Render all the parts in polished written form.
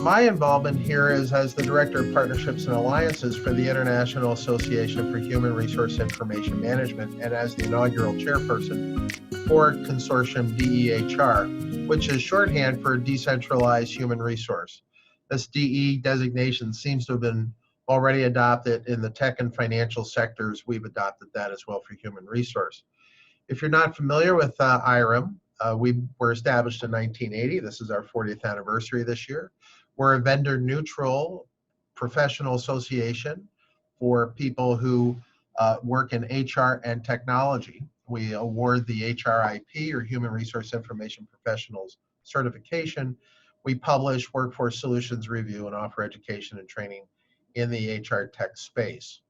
my involvement here is as the Director of Partnerships and Alliances for the International Association for Human Resource Information Management and as the inaugural chairperson for consortium DEHR, which is shorthand for Decentralized Human Resource. This DE designation seems to have been already adopted in the tech and financial sectors. We've adopted that as well for human resource. If you're not familiar with IREM, we were established in 1980. This is our 40th anniversary this year. We're a vendor-neutral professional association for people who work in HR and technology. We award the HRIP, or Human Resource Information Professionals certification. We publish Workforce Solutions Review and offer education and training in the HR tech space.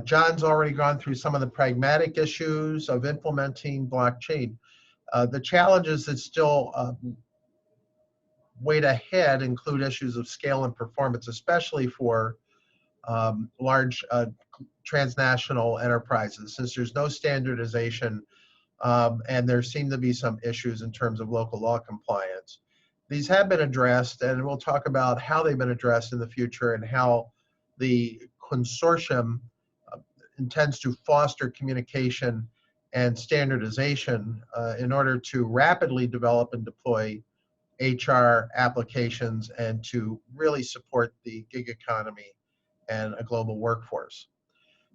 John's already gone through some of the pragmatic issues of implementing blockchain. The challenges that still wait ahead include issues of scale and performance, especially for large transnational enterprises, since there's no standardization and there seem to be some issues in terms of local law compliance. These have been addressed, and we'll talk about how they've been addressed in the future and how the consortium intends to foster communication and standardization in order to rapidly develop and deploy HR applications and to really support the gig economy and a global workforce.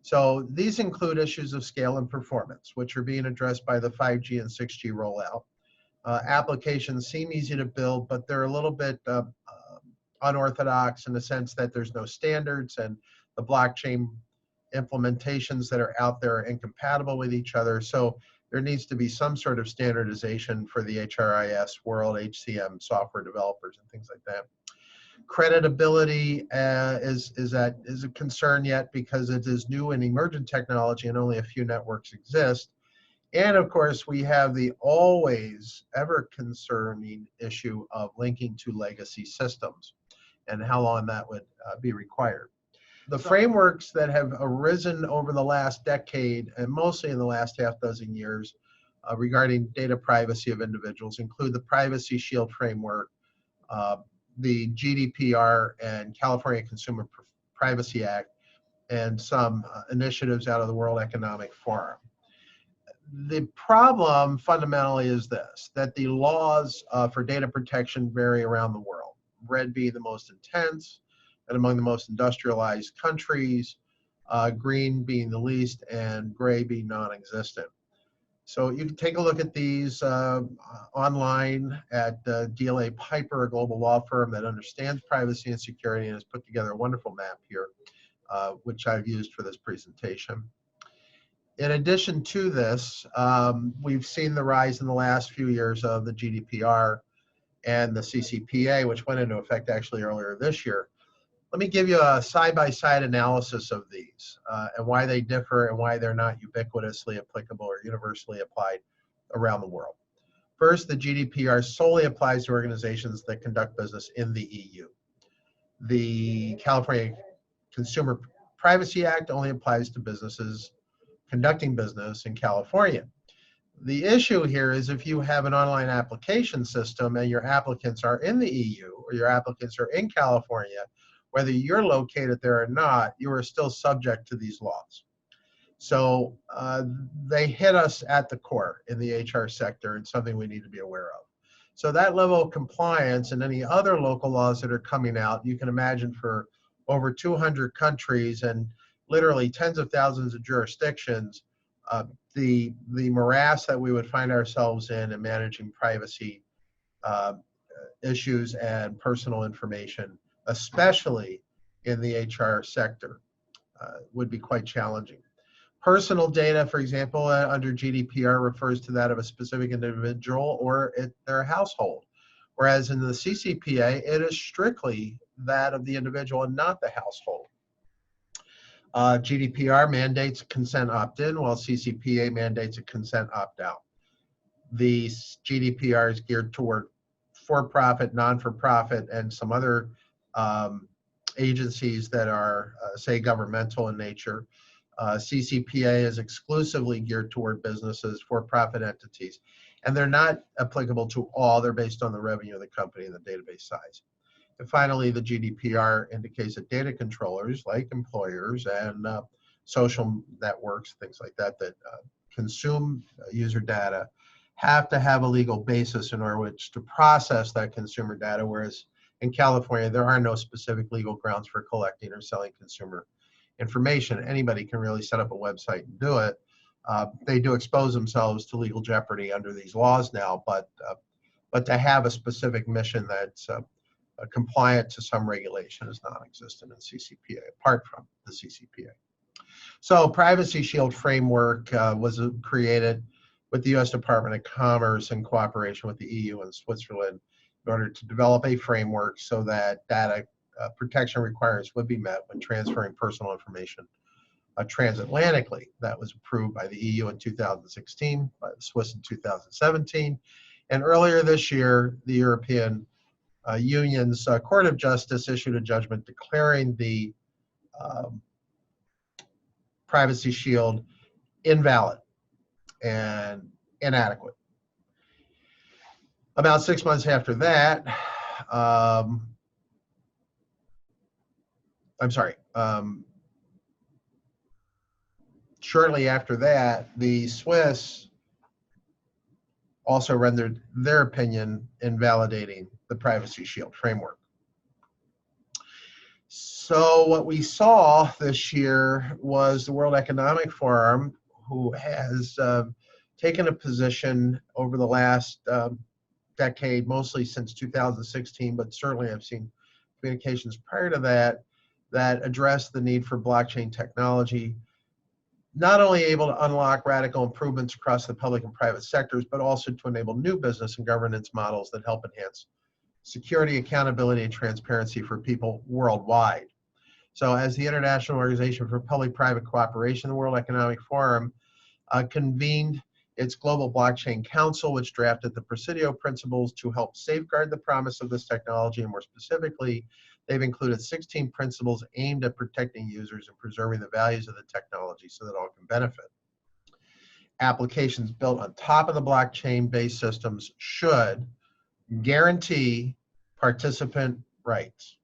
So these include issues of scale and performance, which are being addressed by the 5G and 6G rollout. Applications seem easy to build, but they're a little bit unorthodox in the sense that there's no standards, and the blockchain implementations that are out there are incompatible with each other. So there needs to be some sort of standardization for the HRIS world, HCM software developers and things like that. Creditability is a concern yet because it is new and emergent technology and only a few networks exist. And of course, we have the always ever concerning issue of linking to legacy systems and how long that would be required. The frameworks that have arisen over the last decade, and mostly in the last half dozen years, regarding data privacy of individuals include the Privacy Shield framework, the GDPR and California Consumer Privacy Act, and some initiatives out of the World Economic Forum. The problem fundamentally is this, that the laws for data protection vary around the world. Red being the most intense and among the most industrialized countries, green being the least, and gray being non-existent. So you can take a look at these online at DLA Piper, a global law firm that understands privacy and security and has put together a wonderful map here, which I've used for this presentation. In addition to this, we've seen the rise in the last few years of the GDPR and the CCPA, which went into effect actually earlier this year. Let me give you a side-by-side analysis of these and why they differ and why they're not ubiquitously applicable or universally applied around the world. First, the GDPR solely applies to organizations that conduct business in the EU. The California Consumer Privacy Act only applies to businesses conducting business in California. The issue here is if you have an online application system and your applicants are in the EU or your applicants are in California, whether you're located there or not, you are still subject to these laws. So they hit us at the core in the HR sector and something we need to be aware of. So that level of compliance and any other local laws that are coming out, you can imagine for over 200 countries and literally tens of thousands of jurisdictions, the morass that we would find ourselves in managing privacy issues and personal information, especially in the HR sector, would be quite challenging. Personal data, for example, under GDPR refers to that of a specific individual or their household, whereas in the CCPA, it is strictly that of the individual and not the household. GDPR mandates consent opt-in, while CCPA mandates a consent opt-out. The GDPR is geared toward for-profit, non-for-profit, and some other agencies that are, say, governmental in nature. CCPA is exclusively geared toward businesses, for-profit entities, and they're not applicable to all. They're based on the revenue of the company and the database size. And finally, the GDPR indicates that data controllers like employers and social networks, things like that, that consume user data have to have a legal basis in order which to process that consumer data, whereas in California, there are no specific legal grounds for collecting or selling consumer information. Anybody can really set up a website and do it. They do expose themselves to legal jeopardy under these laws now, but to have a specific mission that's compliant to some regulation is non-existent in CCPA, apart from the CCPA. So Privacy Shield framework was created with the U.S. Department of Commerce in cooperation with the EU and Switzerland in order to develop a framework so that data protection requirements would be met when transferring personal information transatlantically. That was approved by the EU in 2016, by the Swiss in 2017, and earlier this year, the European Union's Court of Justice issued a judgment declaring the Privacy Shield invalid and inadequate. About 6 months after that, shortly after that, the Swiss also rendered their opinion invalidating the Privacy Shield framework. So what we saw this year was the World Economic Forum, who has taken a position over the last decade, mostly since 2016, but certainly I've seen communications prior to that, that address the need for blockchain technology, not only able to unlock radical improvements across the public and private sectors, but also to enable new business and governance models that help enhance security, accountability, and transparency for people worldwide. So as the International Organization for Public-Private Cooperation, the World Economic Forum convened its Global Blockchain Council, which drafted the Presidio Principles to help safeguard the promise of this technology, and more specifically, they've included 16 principles aimed at protecting users and preserving the values of the technology so that all can benefit. Applications built on top of the blockchain-based systems should guarantee participant rights.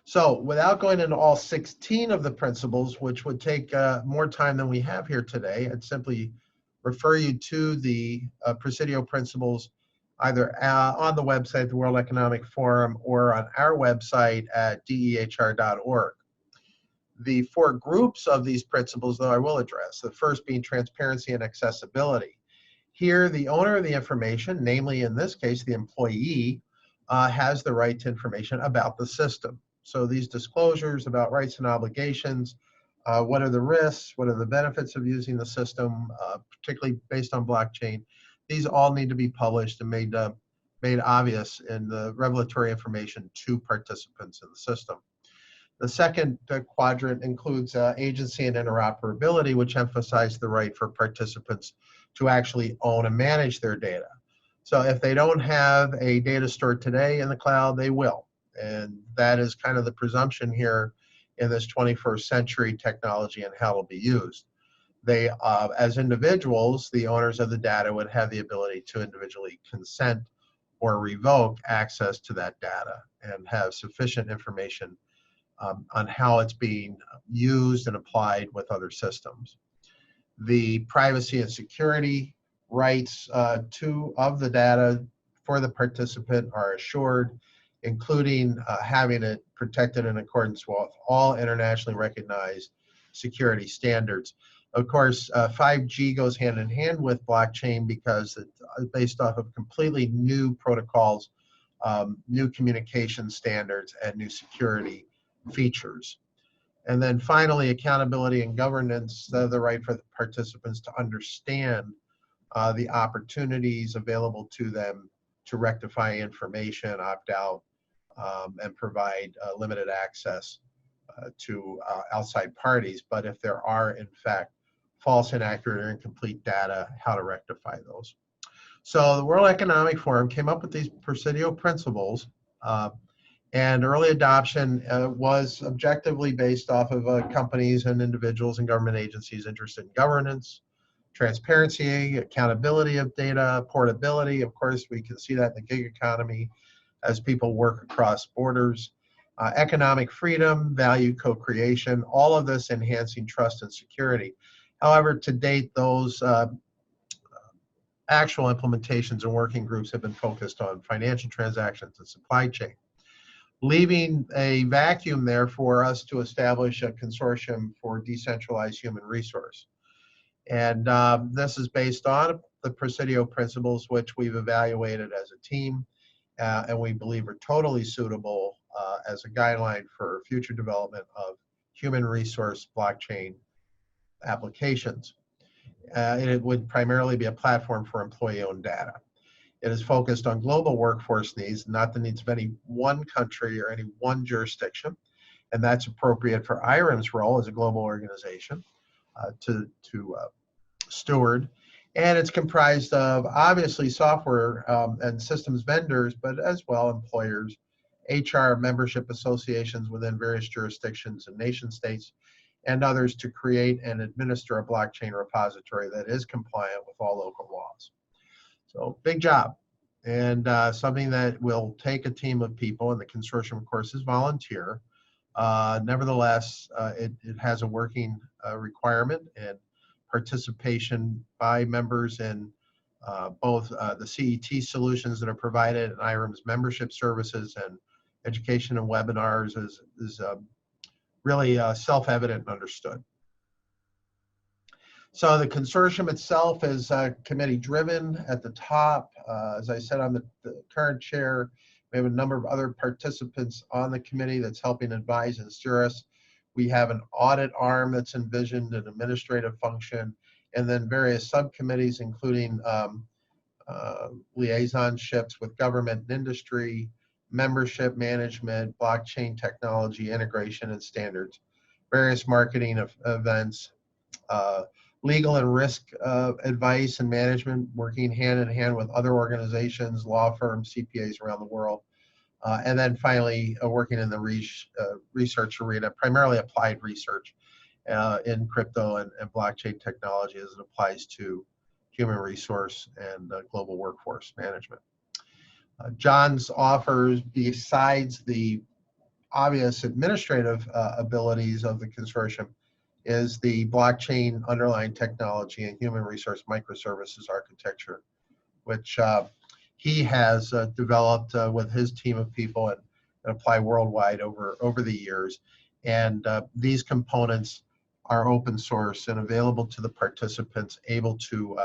So without going into all 16 of the principles, which would take more time than we have here today, I'd simply refer you to the Presidio Principles either on the website, the World Economic Forum, or on our website at dehr.org. The 4 groups of these principles, though, I will address. The first being transparency and accessibility. Here, the owner of the information, namely in this case the employee, has the right to information about the system. So these disclosures about rights and obligations, what are the risks, what are the benefits of using the system, particularly based on blockchain, these all need to be published and made obvious in the revelatory information to participants in the system. The second quadrant includes agency and interoperability, which emphasize the right for participants to actually own and manage their data. So if they don't have a data stored today in the cloud, they will. And that is kind of the presumption here in this 21st century technology and how it'll be used. They, as individuals, the owners of the data would have the ability to individually consent or revoke access to that data and have sufficient information on how it's being used and applied with other systems. The privacy and security rights of the data for the participant are assured, including having it protected in accordance with all internationally recognized security standards. Of course, 5G goes hand in hand with blockchain because it's based off of completely new protocols, new communication standards, and new security features. And then finally, accountability and governance, the right for the participants to understand the opportunities available to them to rectify information, opt out, and provide limited access to outside parties. But if there are, in fact, false, inaccurate, or incomplete data, how to rectify those. So the World Economic Forum came up with these Presidio Principles, and early adoption was objectively based off of companies and individuals and government agencies interested in governance, transparency, accountability of data, portability. Of course, we can see that in the gig economy, as people work across borders. Economic freedom, value co-creation, all of this enhancing trust and security. However, to date, those actual implementations and working groups have been focused on financial transactions and supply chain, leaving a vacuum there for us to establish a consortium for decentralized human resource. And this is based on the Presidio Principles, which we've evaluated as a team, and we believe are totally suitable as a guideline for future development of human resource blockchain applications. It would primarily be a platform for employee-owned data. It is focused on global workforce needs, not the needs of any one country or any one jurisdiction, and that's appropriate for IREM's role as a global organization to steward. And it's comprised of obviously software and systems vendors, but as well employers, HR membership associations within various jurisdictions and nation states, and others to create and administer a blockchain repository that is compliant with all local laws. So big job, and something that will take a team of people, and the consortium, of course, is volunteer. Nevertheless, it has a working requirement and participation by members in both the CET solutions that are provided and IREM's membership services and education and webinars is really self-evident and understood. So the consortium itself is committee-driven at the top. As I said, I'm the current chair. We have a number of other participants on the committee that's helping advise and steer us. We have an audit arm that's envisioned, an administrative function, and then various subcommittees, including liaisonships with government and industry, membership management, blockchain technology, integration and standards, various marketing events, legal and risk advice and management, working hand in hand with other organizations, law firms, CPAs around the world. And then finally, working in the research arena, primarily applied research in crypto and blockchain technology as it applies to human resource and global workforce management. John's offers, besides the obvious administrative abilities of the consortium, is the blockchain underlying technology and human resource microservices architecture, which he has developed with his team of people and apply worldwide over the years. And these components are open source and available to the participants, able to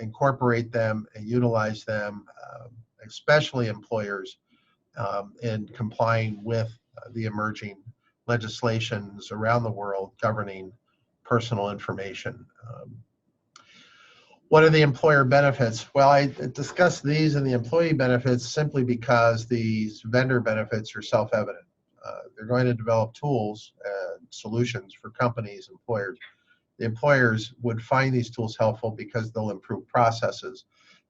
incorporate them and utilize them, especially employers, in complying with the emerging legislations around the world governing personal information. What are the employer benefits? Well, I discussed these and the employee benefits simply because these vendor benefits are self-evident. They're going to develop tools and solutions for companies, employers. The employers would find these tools helpful because they'll improve processes,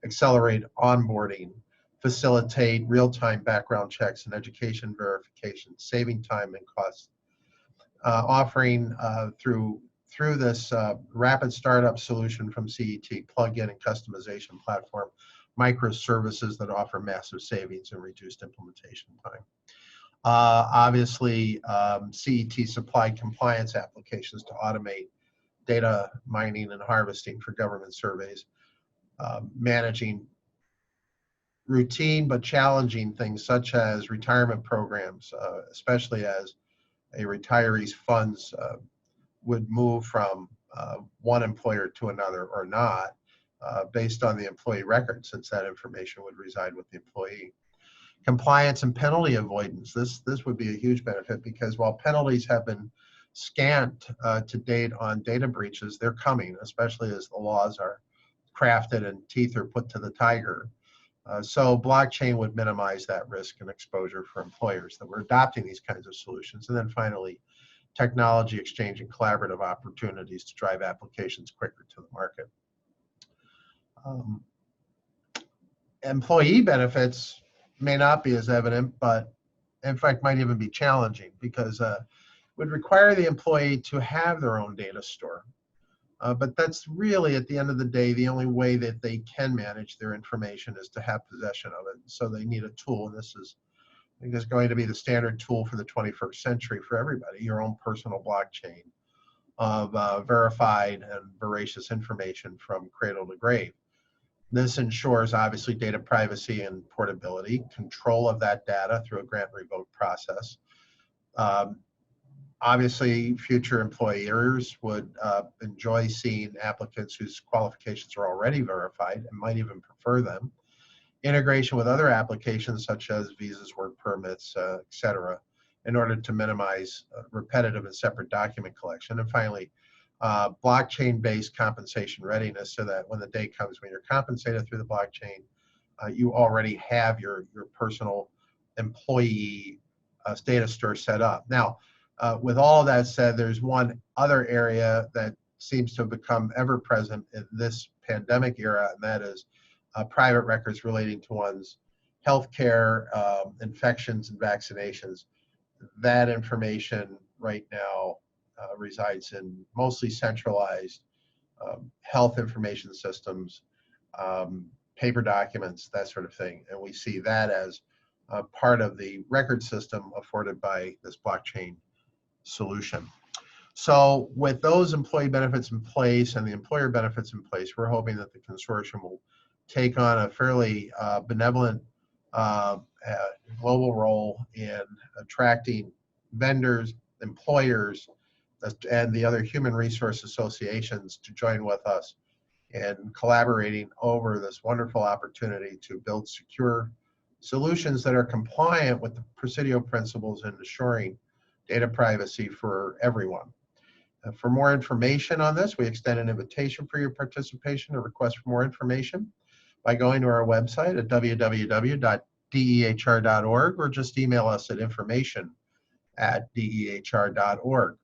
accelerate onboarding, facilitate real-time background checks and education verification, saving time and costs, offering through this rapid startup solution from CET, plug-in and customization platform, microservices that offer massive savings and reduced implementation time. Obviously, CET supplied compliance applications to automate data mining and harvesting for government surveys, managing routine but challenging things such as retirement programs, especially as a retiree's funds would move from one employer to another or not, based on the employee record, since that information would reside with the employee. Compliance and penalty avoidance. This would be a huge benefit because while penalties have been scant to date on data breaches, they're coming, especially as the laws are crafted and teeth are put to the tiger. So blockchain would minimize that risk and exposure for employers that were adopting these kinds of solutions. And then finally, technology exchange and collaborative opportunities to drive applications quicker to the market. Employee benefits may not be as evident, but in fact might even be challenging because it would require the employee to have their own data store. But that's really, at the end of the day, the only way that they can manage their information is to have possession of it. So they need a tool, and this is, I think, is going to be the standard tool for the 21st century for everybody, your own personal blockchain of verified and veracious information from cradle to grave. This ensures, obviously, data privacy and portability, control of that data through a grant revoke process. Obviously, future employers would enjoy seeing applicants whose qualifications are already verified and might even prefer them. Integration with other applications such as visas, work permits, et cetera, in order to minimize repetitive and separate document collection. And finally, blockchain-based compensation readiness, so that when the day comes when you're compensated through the blockchain, you already have your personal employee data store set up. Now, with all of that said, there's one other area that seems to have become ever present in this pandemic era, and that is private records relating to one's healthcare, infections, and vaccinations. That information right now resides in mostly centralized health information systems, paper documents, that sort of thing. And we see that as part of the record system afforded by this blockchain solution. So with those employee benefits in place and the employer benefits in place, we're hoping that the consortium will take on a fairly benevolent global role in attracting vendors, employers, and the other human resource associations to join with us in collaborating over this wonderful opportunity to build secure solutions that are compliant with the Presidio Principles and assuring data privacy for everyone. For more information on this, we extend an invitation for your participation or request for more information by going to our website at www.dehr.org, or just email us at information@dehr.org.